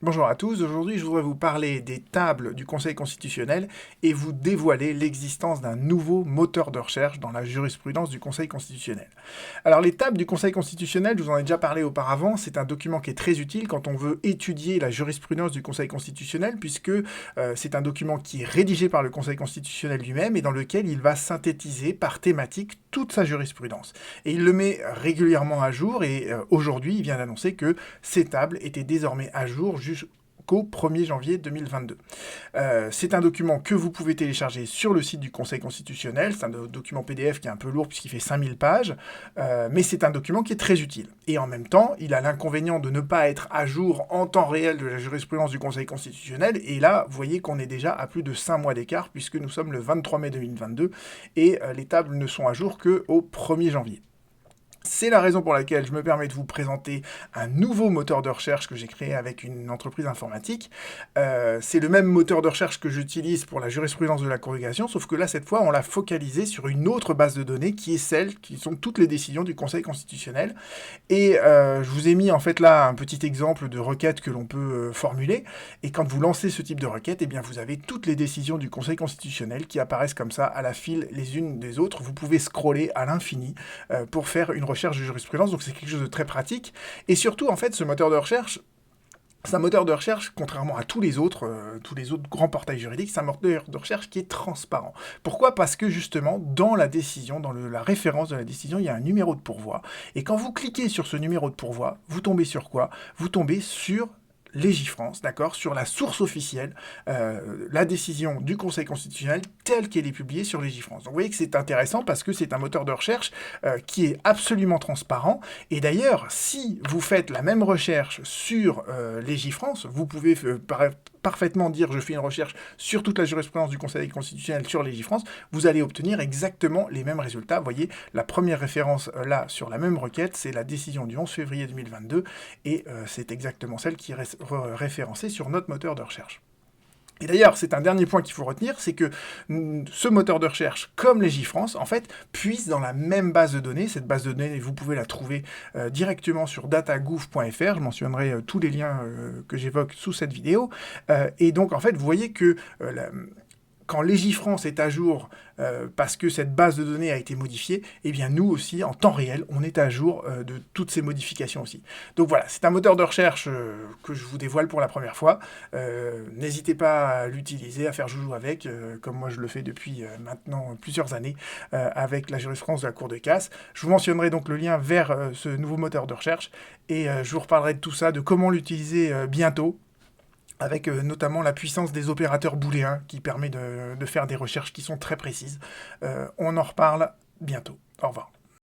Bonjour à tous, aujourd'hui je voudrais vous parler des tables du Conseil constitutionnel et vous dévoiler l'existence d'un nouveau moteur de recherche dans la jurisprudence du Conseil constitutionnel. Alors les tables du Conseil constitutionnel, je vous en ai déjà parlé auparavant, c'est un document qui est très utile quand on veut étudier la jurisprudence du Conseil constitutionnel puisque c'est un document qui est rédigé par le Conseil constitutionnel lui-même et dans lequel il va synthétiser par thématique toute sa jurisprudence. Et il le met régulièrement à jour et aujourd'hui il vient d'annoncer que ces tables étaient désormais à jour jusqu'au 1er janvier 2022. C'est un document que vous pouvez télécharger sur le site du Conseil constitutionnel. C'est un document PDF qui est un peu lourd puisqu'il fait 5000 pages, mais c'est un document qui est très utile. Et en même temps, il a l'inconvénient de ne pas être à jour en temps réel de la jurisprudence du Conseil constitutionnel. Et là, vous voyez qu'on est déjà à plus de 5 mois d'écart puisque nous sommes le 23 mai 2022 et les tables ne sont à jour qu'au 1er janvier. C'est la raison pour laquelle je me permets de vous présenter un nouveau moteur de recherche que j'ai créé avec une entreprise informatique. C'est le même moteur de recherche que j'utilise pour la jurisprudence de la Cour de cassation, sauf que là, cette fois, on l'a focalisé sur une autre base de données qui est celle qui sont toutes les décisions du Conseil constitutionnel. Et je vous ai mis en fait là un petit exemple de requête que l'on peut formuler. Et quand vous lancez ce type de requête, eh bien, vous avez toutes les décisions du Conseil constitutionnel qui apparaissent comme ça à la file les unes des autres. Vous pouvez scroller à l'infini pour faire une recherche de jurisprudence, donc c'est quelque chose de très pratique. Et surtout, en fait, ce moteur de recherche, c'est un moteur de recherche, contrairement à tous les autres grands portails juridiques, c'est un moteur de recherche qui est transparent. Pourquoi ? Parce que justement, dans la décision, dans la référence de la décision, il y a un numéro de pourvoi. Et quand vous cliquez sur ce numéro de pourvoi, vous tombez sur quoi ? Vous tombez sur Légifrance, d'accord, sur la source officielle, la décision du Conseil constitutionnel telle qu'elle est publiée sur Légifrance. Donc vous voyez que c'est intéressant parce que c'est un moteur de recherche qui est absolument transparent. Et d'ailleurs, si vous faites la même recherche sur Légifrance, vous pouvez parfaitement dire je fais une recherche sur toute la jurisprudence du Conseil constitutionnel sur Légifrance, vous allez obtenir exactement les mêmes résultats. Vous voyez, la première référence là sur la même requête, c'est la décision du 11 février 2022 et c'est exactement celle qui est référencée sur notre moteur de recherche. Et d'ailleurs, c'est un dernier point qu'il faut retenir, c'est que ce moteur de recherche, comme Légifrance, en fait, puise dans la même base de données. Cette base de données, vous pouvez la trouver directement sur datagouv.fr. Je mentionnerai tous les liens que j'évoque sous cette vidéo. Et donc, en fait, vous voyez que quand Légifrance est à jour parce que cette base de données a été modifiée, eh bien nous aussi, en temps réel, on est à jour de toutes ces modifications aussi. Donc voilà, c'est un moteur de recherche que je vous dévoile pour la première fois. N'hésitez pas à l'utiliser, à faire joujou avec, comme moi je le fais depuis maintenant plusieurs années avec la jurisprudence de la Cour de casse. Je vous mentionnerai donc le lien vers ce nouveau moteur de recherche et je vous reparlerai de tout ça, de comment l'utiliser bientôt, avec notamment la puissance des opérateurs booléens qui permet de faire des recherches qui sont très précises. On en reparle bientôt. Au revoir.